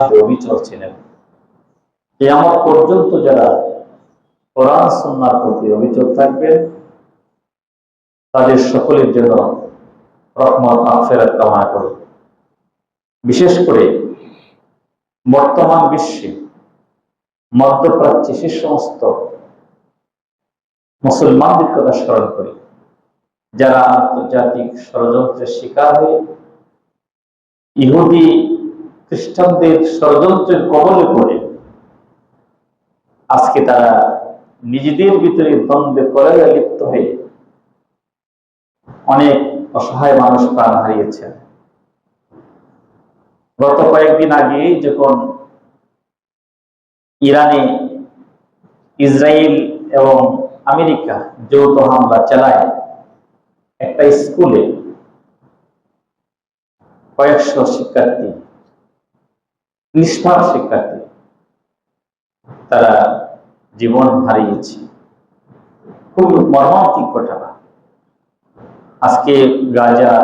অবিচল ছিলেন। কিয়ামত পর্যন্ত যারা কোরআন সুন্নাহর প্রতি অবিচল থাকবেন তাদের সকলের জন্য রহমত মাগফিরাত কামনা করি। বিশেষ করে বর্তমান বিশ্বে মধ্যপ্রাচ্যে সে সমস্ত মুসলমানদের কথা স্মরণ করি যারা আন্তর্জাতিক ষড়যন্ত্রের শিকার হয়ে ইহুদি খ্রিস্টানদের ষড়যন্ত্রের কবলে পড়ে আজকে তারা নিজেদের ভিতরে দ্বন্দ্বে কলহে লিপ্ত হয়ে অনেক অসহায় মানুষ প্রাণ হারিয়েছেন। গত কয়েকদিন আগে যখন ইরানে ইসরায়েল এবং আমেরিকা যৌথ হামলা চালায় একটা স্কুলে কয়েকশো শিক্ষার্থী, নিষ্পাপ শিক্ষার্থী তারা জীবন হারিয়েছে। খুব মর্মান্তিক ঘটনা। আজকে গাজা,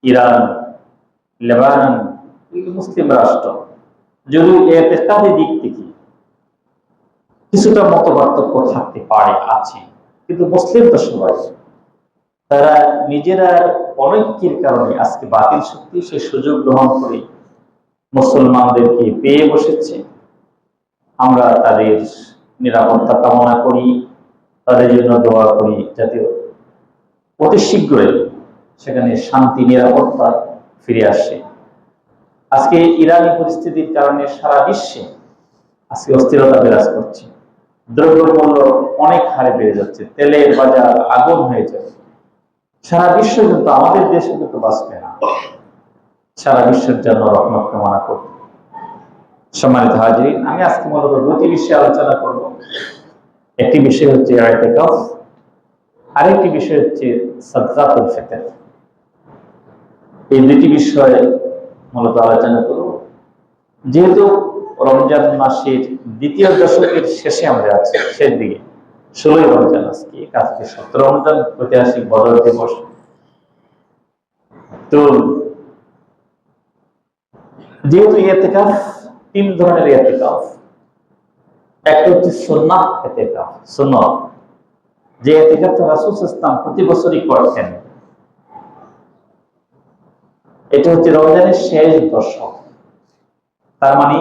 ইরান, লেবানন মুসলিম রাষ্ট্র যদি এতেকাদি দিক থেকে কিছুটা মতপার্থক্য থাকতে পারে, আছে, কিন্তু মুসলিম তো সবাই, তারা নিজেরা অনৈক্যের কারণে আজকে বাতিল শক্তি সে সুযোগ গ্রহণ করে মুসলমানদেরকে পেয়ে বসেছে। আমরা তাদের নিরাপত্তা কামনা করি, তাদের জন্য দোয়া করি যাতে অতি শীঘ্রই সেখানে শান্তি নিরাপত্তা ফিরে আসে। আজকে ইরানি পরিস্থিতির কারণে সারা বিশ্বে আজকে অস্থিরতা বিরাজ করছে। দ্রব্যমূল্য অনেক হারে বেড়ে যাচ্ছে, তেলের বাজার আগুন হয়ে যাবে। সারা বিশ্ব কিন্তু আমাদের দেশে কিন্তু বাঁচবে না। সারা বিশ্বের জন্য রহমত কামনা করি। সম্মানিত হাজিরিন, আমি আজকে মূলত দুটি বিষয়ে আলোচনা করব। একটি বিষয় হচ্ছে ইতিকাফ, আরেকটি বিষয় হচ্ছে সাদকাতুল ফিতর। এই দুটি বিষয়ে মূলত আলোচনা করব। যেহেতু রমজান মাসের দ্বিতীয় দশকের শেষে আমরা আছি, শেষ দিকে 16ই রমজান, আজকে 17 রমজান, ঐতিহাসিক বদর দিবস। তো যেহেতু ইতিকাফ তিন ধরনের ইতিকাফ, একটা হচ্ছে সুন্নাহ ইতিকাফ, সুন্নাহ যে ইতিকাফ রাসূল সাল্লাল্লাহু আলাইহি ওয়াসাল্লাম প্রতি বছরই করতেন। এটা হচ্ছে রমজানের শেষ দশক, তার মানে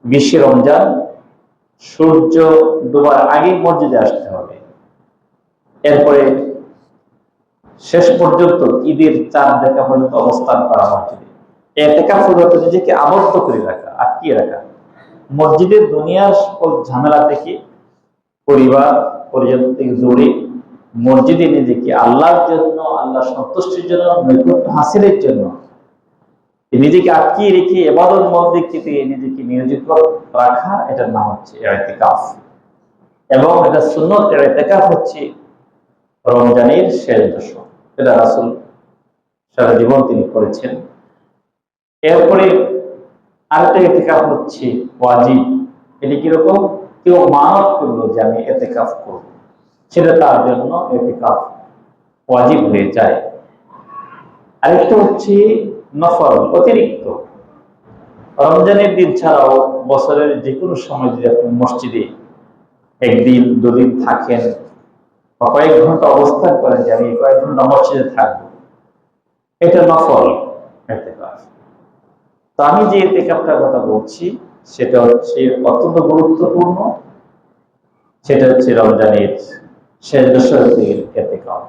20 রমজান সূর্য ডোবার আগে মসজিদে আসতে হবে। এরপরে শেষ পর্যন্ত ঈদের চাঁদ দেখা পর্যন্ত অবস্থান করা মসজিদে। ইতিকাফ হলো নিজেকে আবদ্ধ করে রাখা, আটকিয়ে রাখা, মসজিদের দুনিয়ার সকল ঝামেলা থেকে, পরিবার পরিজন থেকে দূরে মসজিদে নিজেকে আল্লাহর জন্য, আল্লাহ সন্তুষ্টির জন্য, নৈকট্য হাসিলের জন্য নিজেকে আটকিয়ে রেখে ইবাদত বন্দেগীতে নিজেকে নিয়োজিত রাখা, এটার নাম হচ্ছে ইতিকাফ। এবং এটা সুন্নত। ইতিকাফ হচ্ছে রমজানের শেষ দশক, এটা রাসূল সারা জীবন তিনি করেছেন। এরপরে আরেকটা ইতিকাফ হচ্ছে ওয়াজিব। এটি কিরকম? কেউ মানত করলো যে আমি ইতিকাফ করব, সেটা তার জন্য ইতিকাফ ওয়াজিব হয়ে যায়। আরেকটা হচ্ছে নফল, অতিরিক্ত। রমজানের দিন ছাড়াও বছরের যে কোনো সময় যদি আপনি মসজিদে একদিন দুদিন থাকেন বা কয়েক ঘন্টা অবস্থান করেন যে আমি কয়েক ঘন্টা মসজিদে থাকবো, এটা নফল ইতিকাফ। তো আমি যে ইতিকাফটার কথা বলছি সেটা হচ্ছে অত্যন্ত গুরুত্বপূর্ণ। সেটা হচ্ছে রমজানের শেষ দশকের ইতিকাফ।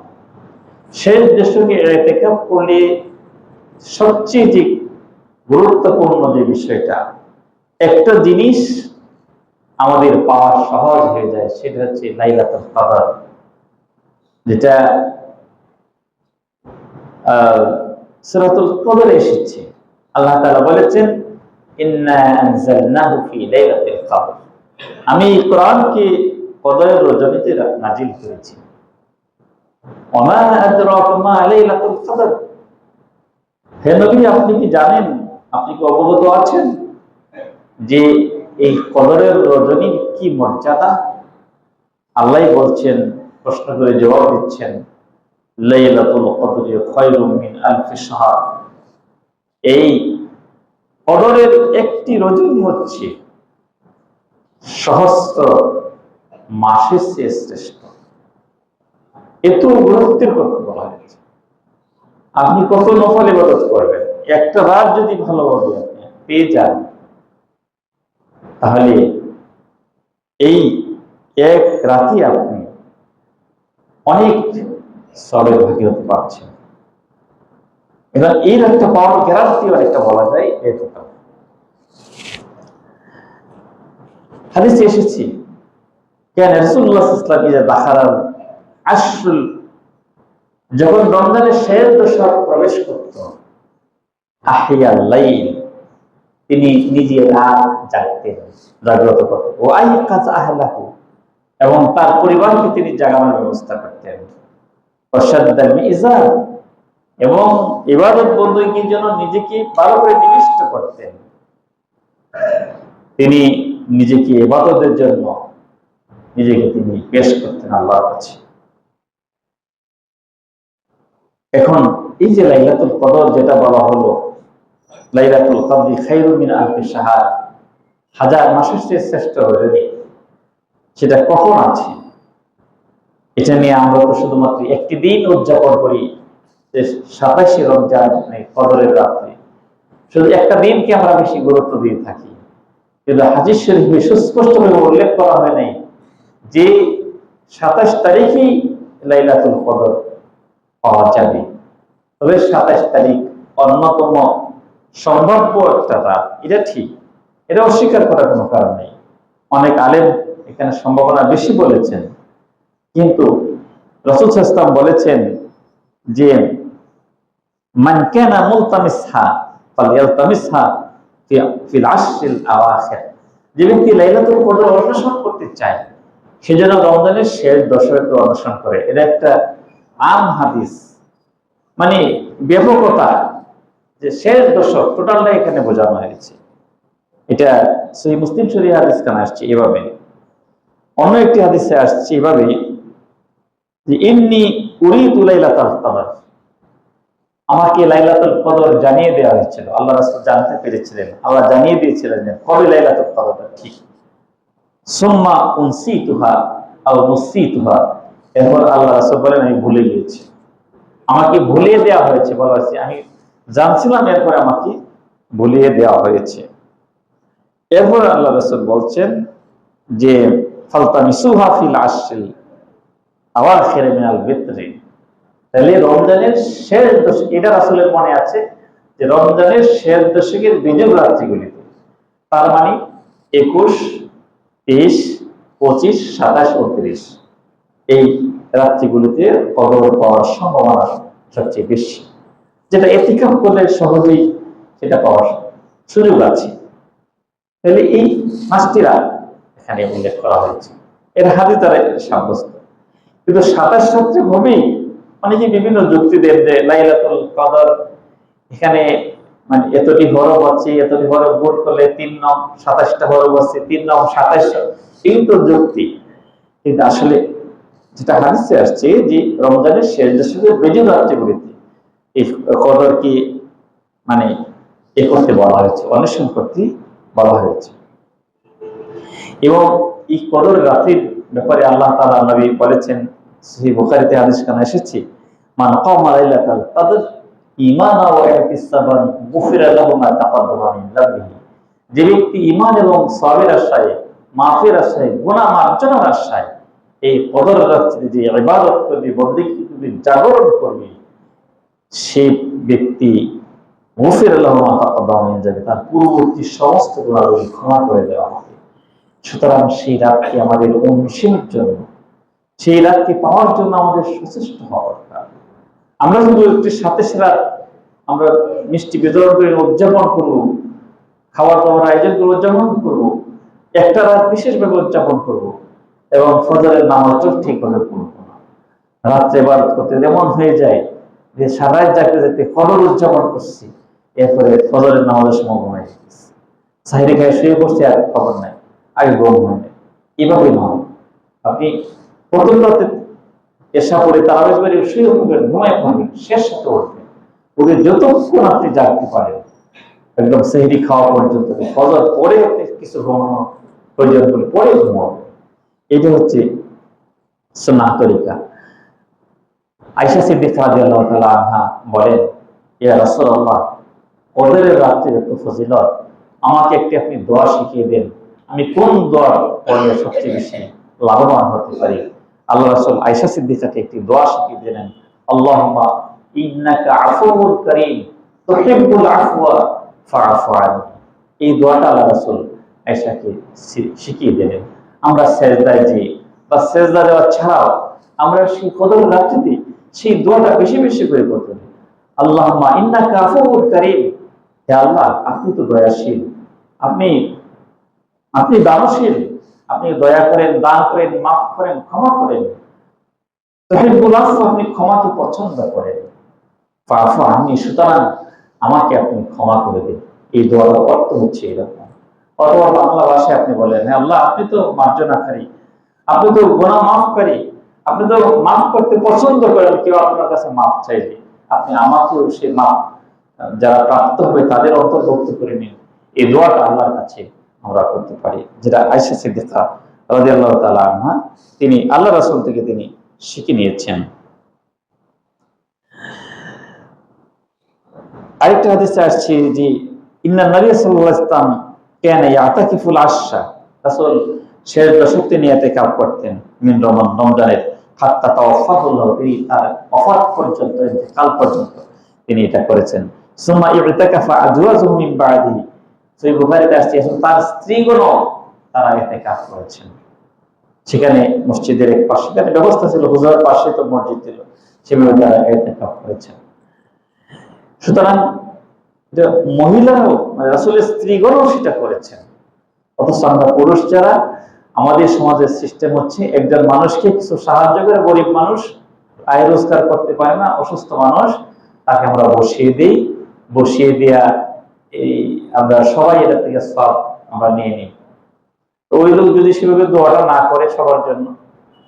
শেষ দশকে ইতিকাফ করলে সবচেয়ে যে গুরুত্বপূর্ণ যে বিষয়টা, একটা জিনিস আমাদের পাওয়া সহজ হয়ে যায়, সেটা হচ্ছে লাইলাতুল কদর, যেটা সূরাতুল কদরে এসেছে। আল্লাহ তাআলা বলেছেন, ইন্না আনজালনাহু ফি লাইলাতিল কদর, আমি কোরআনকে কদরের রজনীতে নাজিল করেছি। ওয়া মা আদরাকা মা লাইলাতুল কদর, হে নবী আপনি কি জানেন, আপনি কি অবগত আছেন যে এই কদরের রজনীর কি মর্যাদা? আল্লাহ বলছেন, প্রশ্ন করে জবাব দিচ্ছেন, লাইলাতুল কদরি খায়রুম মিন আলফি শাহর, এই কদরের একটি রজনী হচ্ছে সহস্র মাসের চেয়ে শ্রেষ্ঠ। এত গুরুত্বের কথা বলা হয়েছে। আপনি কত নফল ইবাদত করবেন, একটা রাত যদি ভালোভাবে আপনি পেয়ে যান, তাহলে এই এক রাতে আপনি অনেক সবের ভাগী হতে পারছেন। এবং এই রাতটা পাওয়ার গ্যারান্টি অনেকটা বলা যায় এই কথা। হাদিসে এসেছি, কেন রাসূলুল্লাহ সাল্লাল্লাহু আলাইহি ওয়াসাল্লাম দাখালাল আশরুল, যখন রমজানের শেষ দশক প্রবেশ করত, আহিয়াল লাইল, তিনি নিজে রাত জাগতেন, জাগ্রত করতেন, ও আইকাজ আহলাহু, এবং তার পরিবারকে তিনি জাগানোর ব্যবস্থা করতেন, ওয়াশাদ্দাল মিজার, এবং ইবাদত বন্দেগীর জন্য নিজেকে ভালো করে নিবিষ্ট করতেন। তিনি নিজেকে ইবাদতের জন্য নিজেকে তিনি পেশ করতেন আল্লাহর কাছে। এখন এই যে লাইলাতুল কদর যেটা বলা হলো, লাইলাতুল কদরি খায়রুম মিন আলফি শাহর, হাজার মাসের চেয়ে শ্রেষ্ঠ রজনী, সেটা কখন আছে এটা নিয়ে আমরা তো শুধুমাত্র একটি দিন উদযাপন করি, যে 27শে রমজান কদরের রাত্রে, শুধু একটা দিনকে আমরা বেশি গুরুত্ব দিয়ে থাকি। কিন্তু হাদিস শরীফে সুস্পষ্টভাবে উল্লেখ করা হয় নাই যে 27 তারিখেই লাইলাতুল কদর পাওয়া যাবে। তবে 27 তারিখ অন্যতম সম্ভাব্য একটা রাত, এটা ঠিক, এটা অস্বীকার করার কোনো কারণ নেই। অনেক আলেম এখানে সম্ভাবনা বেশি বলেছেন, কিন্তু রাসূল সাল্লাল্লাহু আলাইহি ওয়াসাল্লাম বলেছেন যে মান কানা মুলতামিসহা ফালইলতামিসহা ফিল আশরিল আওয়াখির, যে ব্যক্তি লাইলাতুল কদর অন্বেষণ করতে চায় সেজন্য রমজানের শেষ দশকে অন্বেষণ করে। এটা একটা আম হাদিস, মানে ব্যাপকতা, যে শেষ দশক টোটালটা এখানে বোঝানো হয়েছে। এটা সহিহ মুসলিম শরীফ হাদিস খানে আসছে এভাবে। অন্য একটি হাদিসে আসছে এভাবে যে ইন্নী উরিদু লাইলাতুল কদর, আমাকে লাইলাতুল কদর জানিয়ে দেওয়া হয়েছিল। আল্লাহ রাসূল জানতে পেরেছিলেন, আল্লাহ জানিয়ে দিয়েছিলেন যে কবে লাইলাতুল কদর ঠিক। সুম্মা উনসিতুহা আও মুসিতুহা, এরপর আল্লাহ রাসূল বলেন আমি ভুলে গিয়েছি, আমাকে ভুলিয়ে দেওয়া হয়েছে। বলা হয়েছে আমি জানছিলাম, এরপর আমাকে ভুলিয়ে দেওয়া হয়েছে। এরপর আল্লাহ রাসূল বলছেন যে ফালতামিসুহা ফিল আশরিল আওয়াখির মিনাল বিত্রি, তাহলে রমজানের শেষ দশক, এটা রাসূলের মনে আছে যে রমজানের শেষ দশকের বিজয় রাত্রিগুলিতে, তার মানে 21, 23, 25, 27, 29, এই রাত্রিগুলিতে কদর পাওয়ার সম্ভাবনা সবচেয়ে বেশি, যেটা ইতিকাফ করলে সহজেই সেটা পাওয়ার সুযোগ আছে। তাহলে এই 5টি রাত এখানে উল্লেখ করা হয়েছে, এর হাদিস দ্বারা সাব্যস্ত। কিন্তু 27 রাত্রে হবেই, অনেকে বিভিন্ন যুক্তি দেন যে লাইলাতুল কদর এখানে মানে এতটি হরফ আছে, এতটি হরফ গুণ করলে 3 নং 27টা হরফ আছে, 3 নং 27, কিন্তু যুক্তি। কিন্তু আসলে যেটা হাদিসে আসছে যে রমজানের শেষ দশকের বেজে রাত্রিগুলিতে এই কদরকে মানে এ করতে বলা হয়েছে, অন্বেষণ করতে বলা হয়েছে। এবং এই কদর রাত্রির ব্যাপারে আল্লাহ তাআলা নবী বলেছেন, সহিহ বুখারীতে হাদিস কানে এসেছে, মান কামা লাইলাতাল কদর ঈমানান ওয়া ইহতিসাবান গুফিরা লাহু মা তাকাদ্দামা মিন যামবিহি, যে ব্যক্তি ঈমান এবং সওয়াবের আশায়, মাফের আশায়, গুনাহ মার্জনার আশায় এই কদর রাত্রিতে যে ইবাদত করবে, বন্দেগী করবে, জাগরণ করবে, সেই ব্যক্তি গুফিরা লাহু মা তাকাদ্দামা মিন যামবিহি, তার পূর্ববর্তী সমস্ত গুনাহগুলি ক্ষমা করে দেওয়া হবে। সুতরাং সেই রাতকে আমাদের অনুশীলনের জন্য, সেই রাতকে পাওয়ার জন্য আমাদের সচেষ্ট হওয়া দরকার। আমরা শুধু একটি সাথে সারা আমরা মিষ্টি বিতরণ করে উদযাপন করব, খাবার দাবার আয়োজন করে উদযাপন করব, একটা রাত বিশেষভাবে উদযাপন করব, এবং ফজরের নামাজও ঠিকভাবে পড়ব না। রাত্রে ইবাদত করতে যেমন হয়ে যায় যে সারা রাত জাগতে জাগতে কদর উদযাপন করছি, এরপরে ফজরের নামাজের সময় ঘুমাই গেছি, সাহিরে খায় শুয়ে পড়ছি, আর খবর নাই, আগে ঘুম হয় না। এভাবে নয়, আপনি প্রথম রাতে এসা পড়ে তারাবির বাড়ি শুয়ে পড়বেন, ঘুমায় পড়বেন, শেষ সাথে উঠবেন, ওদের যতক্ষণ আপনি জাগতে পারেন একদম সেহরি খাওয়া পর্যন্ত, ফজর পরে কিছু ঘুমানো প্রয়োজন হলে পরে ঘুমাবো। এটা হচ্ছে সুন্নাহ তরিকা। আয়েশা সিদ্দিকা রাদিয়াল্লাহু তাআলা আনহা বলেন, ইয়া রাসূলুল্লাহ, কদরের রাত্রির এত ফজিলত, আমাকে একটি আপনি দোয়া শিখিয়ে দেন, আমি কোন দোয়া পড়লে সবচেয়ে বেশি লাভবান হতে পারি? আল্লাহ রাসূল আয়েশা সিদ্দিকাকে একটি দোয়া শিখিয়ে দিলেন, আল্লাহুম্মা ইন্নাকা আফুউন কারীম তুহিব্বুল আফওয়া ফাআফু আননি। এই দোয়াটা আল্লাহ রাসূল আয়েশাকে শিখিয়ে দিলেন। আমরা সেজদায় যে বা সেজদা দেওয়া ছাড়াও আমরা সেই কদর রাত্রিতে সেই দোয়াটা বেশি বেশি করে করতে হবে। আল্লাহুম্মা ইন্নাকা আফুউন কারীম, হে আল্লাহ আপনি তো দয়াশীল, আপনি আপনি দানশীল, আপনি দয়া করেন, দান করেন, মাফ করেন, ক্ষমা করেন। তুহিব্বুল আফওয়া, আপনি ক্ষমাকে পছন্দ করেন। ফাআফু আননি, সুতরাং আমাকে আপনি ক্ষমা করে দিন। এই দোয়ার অর্থ হচ্ছে এরকম। অথবা বাংলা ভাষায় আপনি বলেন, হ্যাঁ আল্লাহ আপনি তো মার্জনাকারী, আপনি তো গুনাহ মাফকারী, আপনি তো মাফ করতে পছন্দ করেন। কেউ আপনার কাছে মাফ চাইলে আপনি আমাকেও সে মাফ যারা প্রাপ্ত হবে তাদের অন্তর্ভুক্ত করে নিন। এই দোয়াটা আল্লাহর কাছে আমরা করতে পারি, যেটা আয়েশা সিদ্দিকা রাদিয়াল্লাহু তাআলা আনহা তিনি আল্লাহ রাসূল থেকে তিনি শিখে নিয়েছেন। আরেকটা হাদিসে আসছে যে ইন্না নবী সাল্লাল্লাহু আলাইহি ওয়াসাল্লাম কানা ইয়াতাকিফুল আশা, রাসূল শেষ দশক তিনি ইতিকাফ করতেন মিন রমজানের হাত্তা তাওয়াফাহুল্লাহ, তিনি তার ওফাত পর্যন্ত, ইন্তেকাল পর্যন্ত তিনি এটা করেছেন। সুম্মা ইতিকাফা আজওয়াজুহু মিন বাদি, সহিহ বুখারীতে আসছে তার স্ত্রীগণও তারা ইতিকাফ করেছেন। সেখানে মসজিদের এক পাশে সেখানে ব্যবস্থা ছিল, হুজুরের পাশে তো মসজিদ ছিল, সেভাবে তারা ইতিকাফ করেছেন। সুতরাং মহিলারাও মানে রাসূলের স্ত্রীগণও সেটা করেছেন। অথচ আমরা পুরুষ যারা, আমাদের সমাজের সিস্টেম হচ্ছে একজন মানুষকে কিছু সাহায্য করে, গরিব মানুষ আয় রোজগার করতে পারে না, অসুস্থ মানুষ, তাকে আমরা বসিয়ে দিই, বসিয়ে দেয়া এই আমরা সবাই এটা থেকে সব আমরা নিয়ে নিই। তো ওই লোক যদি সেভাবে দোয়াটা না করে সবার জন্য,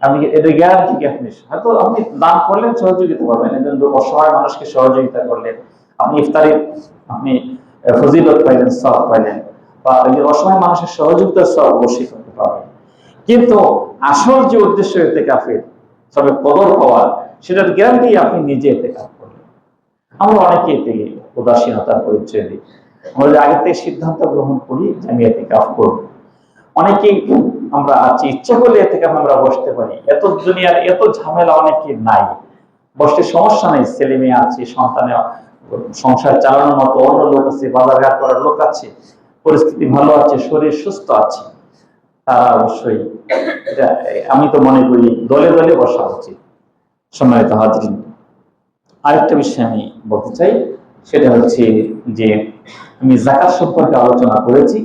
আপনি এটা গ্যারান্টি কি আপনি হয়তো আপনি দান করলেন, সহযোগিতা করবেন, একজন অসহায় মানুষকে সহযোগিতা করলেন, আপনি ইফতারের আপনি ফজিলত পাইলেন, সওয়াব পাইলেন, বা একজন অসহায় মানুষের সহযোগিতার সওয়াব অবশ্যই করতে পারবেন। কিন্তু আসল যে উদ্দেশ্য ইতিকাফের সবে কদর পাওয়ার, সেটার গ্যারান্টি আপনি নিজে ইতিকাফ করলেন। আমরা অনেকে থেকে উদাসীনতার পরিচয় দিই, আমরা আগে থেকে সিদ্ধান্ত গ্রহণ করি যে আমি ইতিকাফ করব। অনেকেই আমরা আছি ইচ্ছা করলে ইতিকাফ আমরা বসতে পারি, এত দুনিয়ার এত ঝামেলা অনেকে নাই, বসতে সমস্যা নেই, ছেলে মেয়ে আছে, সন্তানের সংসার চালানোর মতো অন্য লোক আছে, বাজারঘাট করার লোক আছে, পরিস্থিতি ভালো আছে, শরীর সুস্থ আছে, তারা অবশ্যই এটা আমি তো মনে করি দলে দলে বসা উচিত। সম্মানিত হাজরিন, আরেকটা বিষয় আমি বলতে চাই, সেটা হচ্ছে যে আমি যাকাত সম্পর্কে আলোচনা করেছি,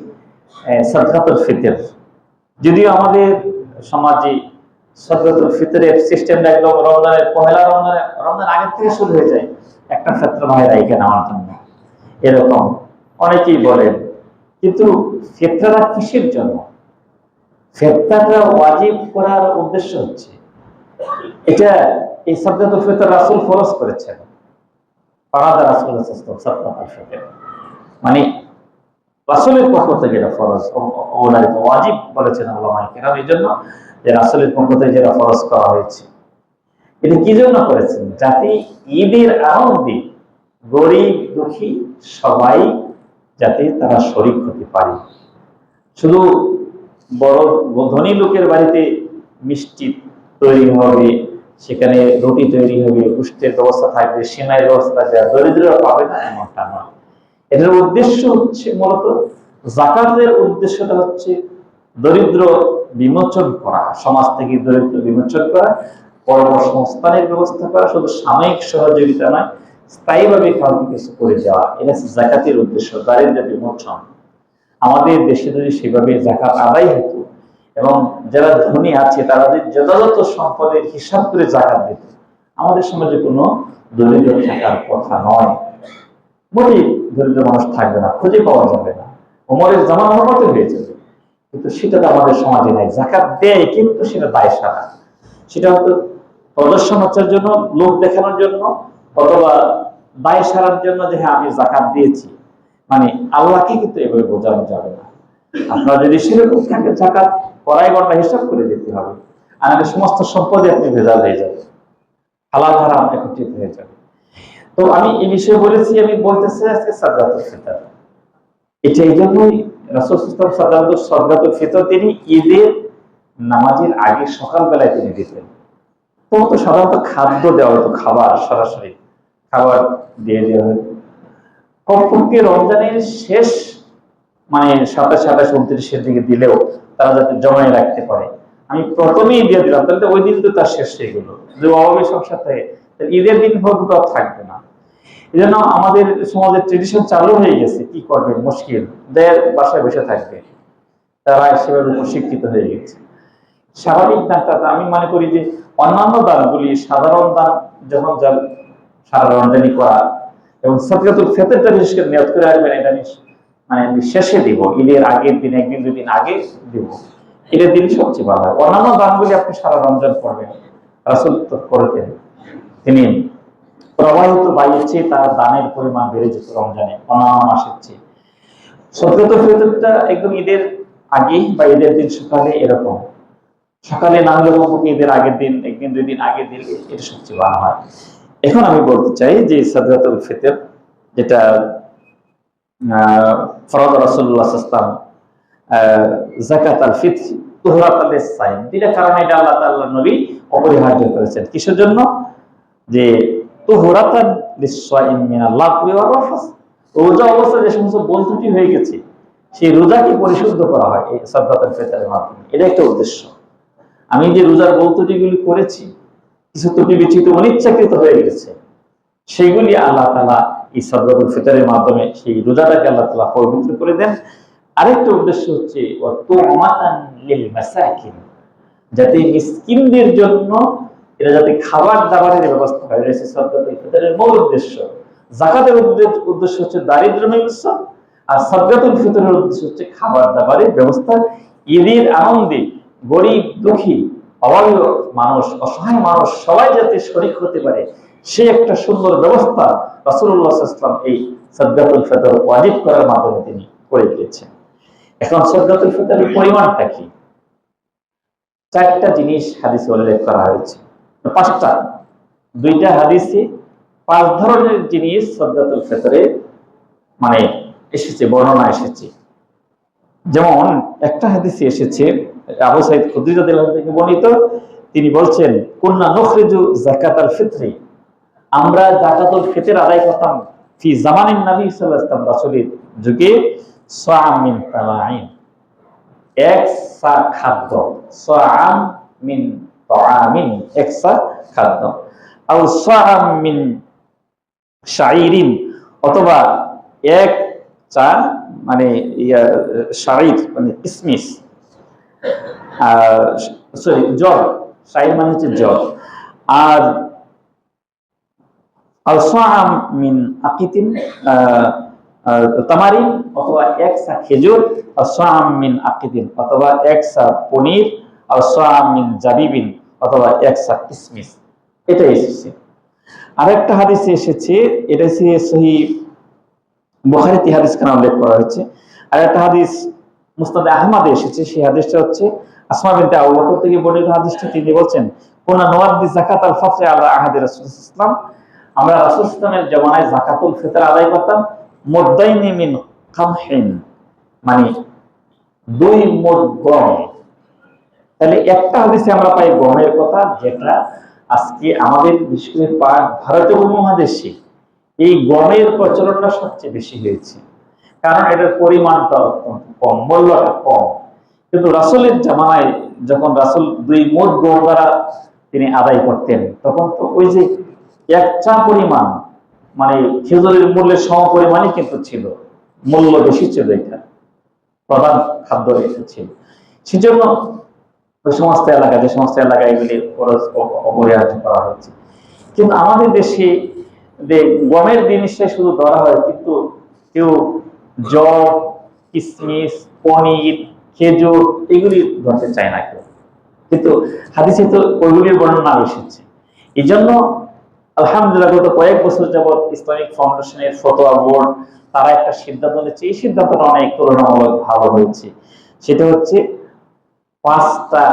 সাদকাতুল ফিতর। যদিও আমাদের সমাজে সাদকাতুল ফিতরের সিস্টেমটা একদম রমজানের পহেলা রমজান আগের থেকে শুরু হয়ে যায়, একটা ফিতর ভাইরা এখানে আমার জন্য এরকম অনেকেই বলেন। কিন্তু ফিতরাটা কিসের জন্য? ফিতরাটা ওয়াজিব করার উদ্দেশ্য হচ্ছে এটা, এই সাদকাতুল ফিতর রাসূল ফরজ করেছেন, ফারাদা রাসূলুল্লাহ সাল্লাল্লাহু আলাইহি ওয়াসাল্লাম, মানে রাসূলের পক্ষ থেকে এটা ফরজ অবধারিত, ওয়াজিব বলেছেন উলামায়ে কেরাম, এই জন্য যে রাসূলের পক্ষ থেকে যেটা ফরজ করা হয়েছে। এটা কি জন্য করেছেন? যাতে ঈদের আনন্দে গরিব দুঃখী সবাই যাতে তারা শরীক হতে পারে। শুধু বড় ধনী লোকের বাড়িতে মিষ্টি তৈরি হবে, সেখানে রুটি তৈরি হবে, গোশতের ব্যবস্থা থাকবে, সেমাইয়ের ব্যবস্থা থাকবে, দরিদ্ররা পাবে না এমনটা নয়। এটার উদ্দেশ্য হচ্ছে মূলত যাকাতের উদ্দেশ্যটা হচ্ছে দরিদ্র বিমোচন করা, সমাজ থেকে দরিদ্র বিমোচন করা, কর্মসংস্থানের ব্যবস্থা করা, শুধু সাময়িক সহযোগিতা নয়, স্থায়ীভাবে কাউকে কিছু করে দেওয়া, এটা যাকাতের উদ্দেশ্য, দারিদ্র্য বিমোচন। আমাদের দেশে যদি সেভাবে যাকাত আদায় হতো এবং যারা ধনী আছে তারা যদি যথাযথ সম্পদের হিসাব করে যাকাত দিত, আমাদের সমাজে কোনো দরিদ্র থাকার কথা নয়, মোটেই দরিদ্র মানুষ থাকবে না, খুঁজে পাওয়া যাবে না, ওমরের জামানার মতো হয়ে যাবে। কিন্তু সেটা তো আমাদের সমাজে নাই। যাকাত দেয় কিন্তু সেটা দায় সারা, সেটা হয়তো প্রদর্শন হচ্ছার জন্য, লোক দেখানোর জন্য, অথবা দায় সারার জন্য যে হ্যাঁ আমি যাকাত দিয়েছি, মানে আল্লাহকে কিন্তু এভাবে বোঝানো যাবে না। আপনার যদি সেরকম থাকে জাকাত করাই গণনা হিসাব করে দিতে হবে, আর সমস্ত সম্পদে আপনি ভেজাল হয়ে যাবে, হালাল হারাম একত্রিত হয়ে যাবে। তো আমি এই বিষয়ে বলেছি, আমি বলতেছি আজকে সাদকাতুল ফিতর। এটা এই জন্যই রাসূল সাদকাতুল ফিতর তিনি ঈদের নামাজের আগে সকালবেলায় তিনি দিতেন। তো সাধারণত খাদ্য দেওয়া হতো, খাবার সরাসরি খাবার দিয়ে দেওয়া হতো। কমপক্ষে রমজানের শেষ মানে 27, 28, 29 দিকে দিলেও তারা যাতে জমায় রাখতে পারে। আমি প্রথমেই দিয়ে দিলাম, তাহলে ওই দিন তো তার শেষ হয়ে গেল। যে অভাবে সংসার থাকে, ঈদের দিন হয়তো তো থাকবে না। এই জন্য আমাদের সমাজের ট্রেডিশন চালু হয়ে গেছে, কি করবে মুশকিল, দেয় বাসায় বসে থাকবে, তারা সেভাবে প্রশিক্ষিত হয়ে গেছে। স্বাভাবিক দানটা আমি মনে করি যে অন্যান্য দানগুলি সাধারণ দান যখন সারা রমজানি করা এবং সাদকাতুল ফিতরটা বিশেষ করে নিয়ত করে রাখবেন, এটা মানে শেষে দিব, ঈদের আগের দিন, একদিন দুই দিন আগে দিব, ঈদের দিন সবচেয়ে ভালো হয়। অন্যান্য দানগুলি আপনি সারা রমজান করবেন, রাসূল করতেন, তিনি প্রবাহিত বায়ুর চেয়ে তার দানের পরিমাণ বেড়ে যেত রমজানে অন্যান্য মাসের চেয়ে। সাদকাতুল ফিতরটা একদম ঈদের আগে বা ঈদের দিন সকালে, এরকম সকালে না হলে কমপক্ষে ঈদের আগের দিন, একদিন দুই দিন আগে দিলে এটা সবচেয়ে ভালো হয়। এখন আমি বলতে চাই যে সাদকাতুল ফিতর যেটা ফরজ রাসূলুল্লাহ সাল্লাল্লাহু আলাইহি ওয়াসাল্লাম যাকাতুল ফিতর তুহরাতাল লিস-সাইম, এটা কারণে এটা আল্লাহ তাআলা নবী অপরিহার্য করেছেন। কিসের জন্য? যে তুহরাতাল লিস-সাইম মিনাল লাগwi ওয়ার রাফাস, রোজা অবস্থায় যে সমস্ত ভুল ত্রুটি হয়ে গেছে সেই রোজাকে পরিশুদ্ধ করা হয় এই সাদকাতুল ফিতরের মাধ্যমে। এটা একটা উদ্দেশ্য। আমি যে রোজার ভুল ত্রুটিগুলি করেছি, কিছু ত্রুটি বিচ্যুত অনিচ্ছাকৃত হয়ে গেছে, সেগুলি আল্লাহ তাআলা এই সাদকাতুল ফিতরের মাধ্যমে সেই রোজাটাকে আল্লাহ তাআলা পবিত্র করে দেন। আরেকটা উদ্দেশ্য হচ্ছে ওয়াতুমাতান লিল মাসাকিন, যাতে মিসকিনদের জন্য এটা যাতে খাবার দাবারের ব্যবস্থা হয়, এটা হচ্ছে সাদকাতুল ফিতরের মূল উদ্দেশ্য। যাকাতের উদ্দেশ্য হচ্ছে দারিদ্র নিরসন, আর সাদকাতুল ফিতরের উদ্দেশ্য হচ্ছে খাবার দাবারের ব্যবস্থা। ঈদের আনন্দে গরিব দুঃখী অভাবী মানুষ, অসহায় মানুষ সবাই যাতে শরীক হতে পারে, সে একটা সুন্দর ব্যবস্থা রাসূলুল্লাহ সাল্লাল্লাহু আলাইহি ওয়াসাল্লাম এই সাদকাতুল ফিতর ওয়াজিব করার মাধ্যমে তিনি করে দিয়েছেন। এখন সাদকাতুল ফিতরের পরিমাণটা কি? চারটা জিনিস হাদিসে উল্লেখ করা হয়েছে, পাঁচটা, দুইটা হাদিসে পাঁচ ধরনের জিনিস সাদকাতুল ফিতরে মানে এসেছে, বর্ণনা এসেছে। যেমন একটা হাদিসে এসেছে আবু সাঈদ খুদরী রাদিয়াল্লাহু আনহু থেকে বর্ণিত, তিনি বলছেন কুননা নুখরিজু যাকাতাল ফিতরি, আমরা যাকাতুল ফিতর আদায় করতাম ফি জামানিন নবী সাল্লাল্লাহু আলাইহি ওয়াসাল্লাম, রাসূলের যুগে, সাআম মিন তামাইন, এক সা খাদ্য, সাআম মিন তাআমিন এক সা খাদ্য, আও সাআম মিন শাইরিন, অথবা এক চা মানে শাইর মানে কিসমিস, সরি জল, শাইর মানে হচ্ছে জল, আর আল সাআম মিন আকিতিন তামারিন, অথবা এক সা খেজুর, আর সাআম মিন আকিতিন, অথবা এক সা পনির, আর সাআম মিন জাবিবিন, অথবা এক সা কিসমিস। এটা এসেছে। আরেকটা হাদিসে এসেছে, এটা হচ্ছে সহিহ বুখারীতে হাদিস খানা উল্লেখ করা হয়েছে। আর একটা হাদিস মুসনাদে আহমদে এসেছে, সেই হাদিসটা হচ্ছে আসমা বিনতে আবু বকর থেকে বর্ণিত হাদিসটা। তিনি বলছেন কুনা নুআদ্দি যাকাতাল ফিতর আলা আহাদি রাসূলুল্লাহ সাল্লাল্লাহু আলাইহি ওয়াসাল্লাম, আমরা রাসূল সাল্লাল্লাহু আলাইহি ওয়াসাল্লামের জামানায় যাকাতুল ফিতর আদায় করতাম মুদ্দাইনি মিন কামহিন, মানে দুই মুদ গম। তাহলে একটা হাদিসে আমরা পাই গমের কথা, যেটা আজকে আমাদের বিশেষ করে ভারতীয় উপমহাদেশে এই গমের প্রচলনটা সবচেয়ে বেশি হয়েছে, কারণ এটার পরিমাণটা অত্যন্ত কম, মূল্যটা কম। কিন্তু রাসূলের জামানায় যখন রাসূল দুই মুদ গম দ্বারা তিনি আদায় করতেন, তখন তো ওই যে এক চা পরিমাণ মানে খেজুরের মূল্যের সম পরিমাণই কিন্তু ছিল, মূল্য বেশি ছিল, এটা প্রধান খাদ্য এটা ছিল। সেজন্য ওই সমস্ত এলাকা, যে সমস্ত এলাকায় এগুলি অপরিহার্য করা হচ্ছে। কিন্তু আমাদের দেশে গমের জিনিসটাই শুধু ধরা হয়, কিন্তু কেউ জব, কিসমিস, পনির, খেজুর এগুলি ধরতে চায় না কেউ। কিন্তু হাদিসে তো ওইগুলির বর্ণনা এসেছে। এই জন্য আলহামদুলিল্লাহ গত কয়েক বছর যাবৎ ইসলামিক ফাউন্ডেশনের ফতোয়া বোর্ড তারা একটা সিদ্ধান্ত নিচ্ছে, এই সিদ্ধান্তটা অনেক তুলনামূলক ভালো হয়েছে। সেটা হচ্ছে 5টা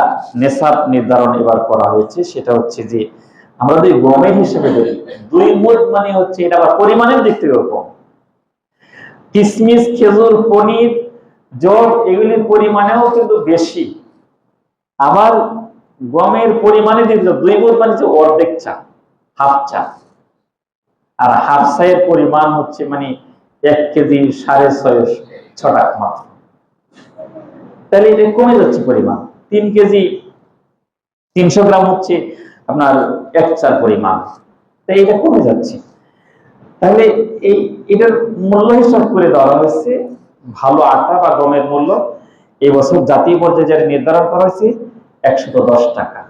নেশাব নির্ধারণ এবার করা হয়েছে। সেটা হচ্ছে যে আমরা যদি গমের হিসেবে ধরি 2 মুদ মানে হচ্ছে, এটা আবার পরিমাণের দিক থেকে কম। কিশমিশ, খেজুর, পনির, জব এগুলির পরিমাণেও কিন্তু বেশি। আবার গমের পরিমাণে দিল 2 মুদ মানে যে অর্ধেক চা, হাফ চা। আর হাফ চায়ের পরিমাণ হচ্ছে মানে 1 কেজি 6.5 টাকা মাত্র। তাহলে এটা কমে যাচ্ছে পরিমাণ। 3 কেজি 300 গ্রাম হচ্ছে আপনার 1 চার পরিমাণ, তাই এটা কমে যাচ্ছে। তাহলে এটার মূল্য হিসাব করে দেওয়া হয়েছে। ভালো আটা বা গমের মূল্য এই বছর জাতীয় পর্যায়ে যেটা নির্ধারণ করা হয়েছে 110 টাকা।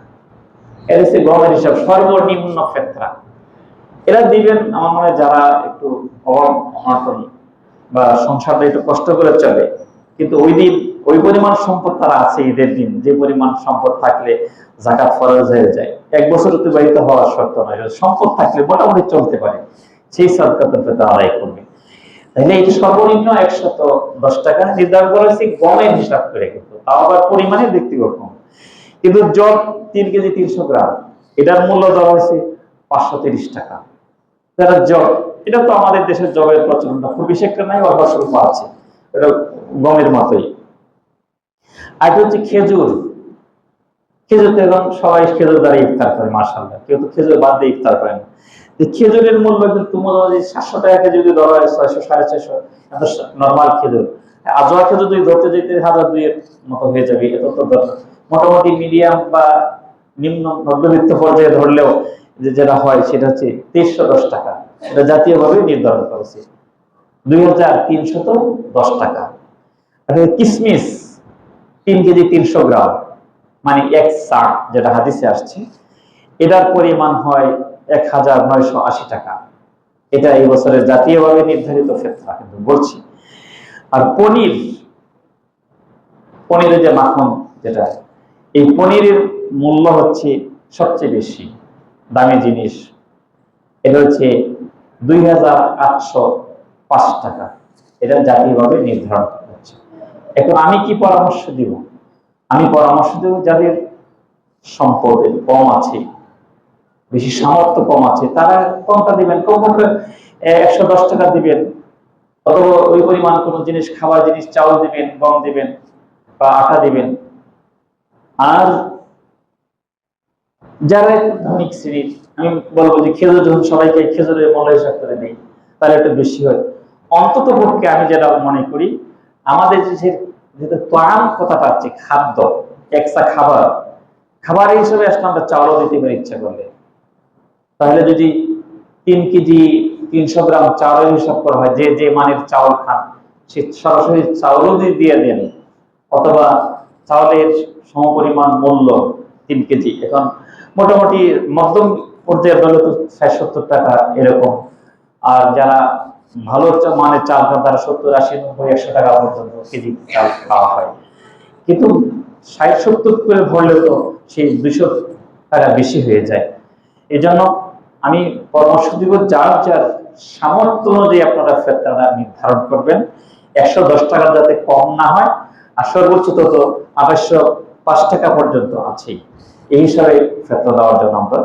এর হচ্ছে গমের হিসাব সর্বনিম্ন ক্ষেত্রা। এরা দিবেন আমার মনে হয় যারা একটু অভাব অনটন বা সংসারটা একটু কষ্ট করে চলে, কিন্তু ওই দিন ওই পরিমাণ সম্পদ তারা আছে, ঈদের দিন যে পরিমাণ সম্পদ থাকলে যাকাত ফরজ হয়ে যায়, 1 বছর অতিবাহিত হওয়ার শর্ত নয়, সম্পদ থাকলে মোটামুটি চলতে পারে, সেই সাদকাতুল ফিতর আদায় করবে। তাহলে এই সর্বনিম্ন 110 টাকা নির্ধারণ করা হয়েছে গমের হিসাব করে, কিন্তু তাও আবার পরিমাণে ব্যক্তিগত। কিন্তু জব 3 কেজি 300 গ্রাম এটার মূল্য দেওয়া হয়েছে 530 টাকা। যারা জব, এটা তো আমাদের দেশের জবের প্রচলনটা খুব বেশি একটা নাই, অল্প স্বল্প আছে, এটা গমের মতোই। আর হচ্ছে খেজুর। খেজুর তো এখন সবাই খেজুর দ্বারা ইফতার করে, মাশাআল্লাহ, কেউ তো খেজুর বাদ দিয়ে ইফতার করে না। খেজুরের মূল্য কিন্তু মোটামুটি 700 টাকা কেজি যদি ধরা হয়, 600 650 এত নর্মাল খেজুর। আজোয়া খেজুর যদি ধরতে যেতে 1002 এর মতো হয়ে যাবে, এত তো মোটামুটি মিডিয়াম বা নিম্ন মধ্যবিত্ত পর্যায়ে ধরলেও যেটা হয় সেটা হচ্ছে 2310 টাকা। এটা জাতীয়ভাবে নির্ধারণ করেছে 2310 টাকা। আর কিশমিশ 3 কেজি 300 গ্রাম মানে 1 সা, যেটা হাদিসে আসছে, এটার পরিমাণ হয় 1980 টাকা। এটা এই বছরের জাতীয়ভাবে নির্ধারিত ফিতরা কিন্তু বলছি। আর পনিরের যে মাখন, যেটা এই পনিরের মূল্য হচ্ছে সবচেয়ে বেশি দামি জিনিস, এটা হচ্ছে 2805 টাকা। এটা জাতীয়ভাবে নির্ধারণ করা হচ্ছে। এখন আমি কি পরামর্শ দিব? আমি পরামর্শ দেব যাদের সম্পদ কম আছে, বেশি সামর্থ্য কম আছে, তারা কমটা দিবেন, কমপক্ষে 110 টাকা দিবেন, অথবা ওই পরিমাণ কোন জিনিস, খাবার জিনিস, চাউল দিবেন, গম দিবেন বা আটা দিবেন। আর যারা ধনিক শ্রেণীর, আমি বলবো যে খেজুর যখন সবাইকে খেজুরের মূল্য হিসাব করে দিই, তাহলে একটু বেশি হয়। অন্তত পক্ষে আমি যেটা মনে করি, আমাদের যেহেতু ত্রাণ কথাটা আছে, খাদ্য একটা খাবার হিসেবে আসলে আমরা চাউলও দিতে পারি ইচ্ছা করলে। তাহলে যদি 3 কেজি 300 গ্রাম চাউলের হিসাব করা হয়, যে যে মানের চাউল খান সে সরাসরি চাউলও দিয়ে দেন, অথবা চাউলের সমপরিমাণ মূল্য 3 কেজি। এখন মোটামুটি মধ্যম পর্যায়ের দলে তো 60-70 টাকা এরকম। আর যারা ভালো মানের চাল খান তারা 70-80-90-100 টাকা পর্যন্ত কেজি চাল খাওয়া হয়। কিন্তু 60-70 করে ধরলে তো সেই 200 টাকা বেশি হয়ে যায়। এই জন্য আমি পরামর্শ দিব, যার যার সামর্থ্য অনুযায়ী আপনারা ফিতরা নির্ধারণ করবেন। 110 টাকা যাতে কম না হয়, আর সর্বোচ্চ তত 2805 টাকা পর্যন্ত আছেই। এই হিসাবে ফিতরা দেওয়ার জন্য আমরা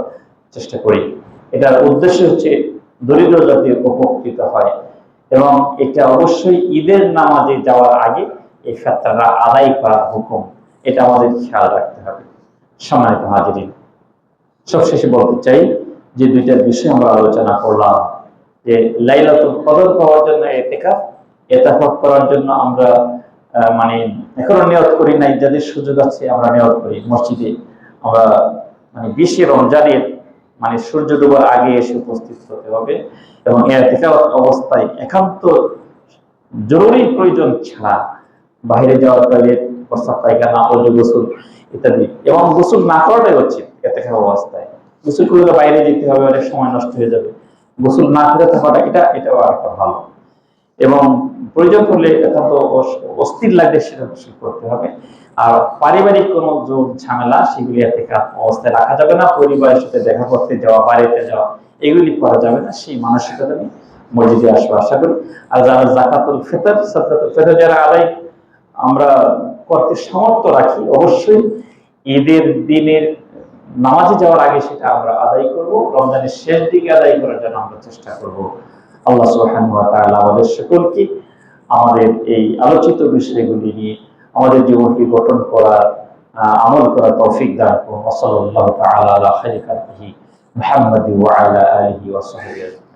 চেষ্টা করি। এটার উদ্দেশ্য হচ্ছে দরিদ্র জাতি উপকৃত হয়, এবং এটা অবশ্যই ঈদের নামাজে যাওয়ার আগে এই ফিতরা আদায় করার হুকুম, এটা আমাদের খেয়াল রাখতে হবে। সম্মানিত হাজিরিন, সবশেষে বলতে চাই যে 2টা বিষয় আমরা আলোচনা করলাম, যে লাইলাতুল কদর পাওয়ার জন্য ইতিকাফ করার জন্য আমরা মানে এখনো নিয়ত করি নাই, যাদের সুযোগ আছে আমরা নিয়ত করি। মসজিদে আমরা মানে 20 রমজানের মানে সূর্য ডোবার আগে এসে উপস্থিত হতে হবে, এবং ইতিকাফ অবস্থায় একান্ত জরুরি প্রয়োজন ছাড়া বাইরে যাওয়ার, টয়লেট, প্রস্রাব, পায়খানা, অজু, গোসল ইত্যাদি, এবং গোসল না করাটাই হচ্ছে ইতিকাফ অবস্থায়। গোসল করলে বাইরে যেতে হবে, অনেক সময় নষ্ট হয়ে যাবে। গোসল না করে থাকাটা এটাও একটা ভালো, এবং প্রয়োজন করলে একান্ত অস্থির লাগলে সেটা গোসল করতে হবে। আর পারিবারিক কোনো যোগ ঝামেলা সেগুলি এতেকাফ অবস্থায় রাখা যাবে না। পরিবারের সাথে দেখা করতে যাওয়া, বাড়িতে যাওয়া, এগুলি করা যাবে না। সেই মানসিকতা নিয়ে মসজিদে আসবো আশা করি। আর যারা যাকাতুল ফিতর, সাদকাতুল ফিতর যারা আদায় আমরা করতে সামর্থ্য রাখি, অবশ্যই ঈদের দিনের নামাজে যাওয়ার আগে সেটা আমরা আদায় করব। রমজানের শেষ দিকে আদায় করার জন্য আমরা চেষ্টা করব। আল্লাহ সুবহানাহু ওয়া তাআলা আমাদের সকলকে আমাদের এই আলোচিত বিষয়গুলি নিয়ে আমাদের জীবনকে গঠন করার, আমল করার তৌফিক দান করুন। সাল্লাল্লাহু তাআলা আলা খায়রি খালকিহি মুহাম্মাদি ওয়া আলা আলিহি ওয়া সাহবিহি।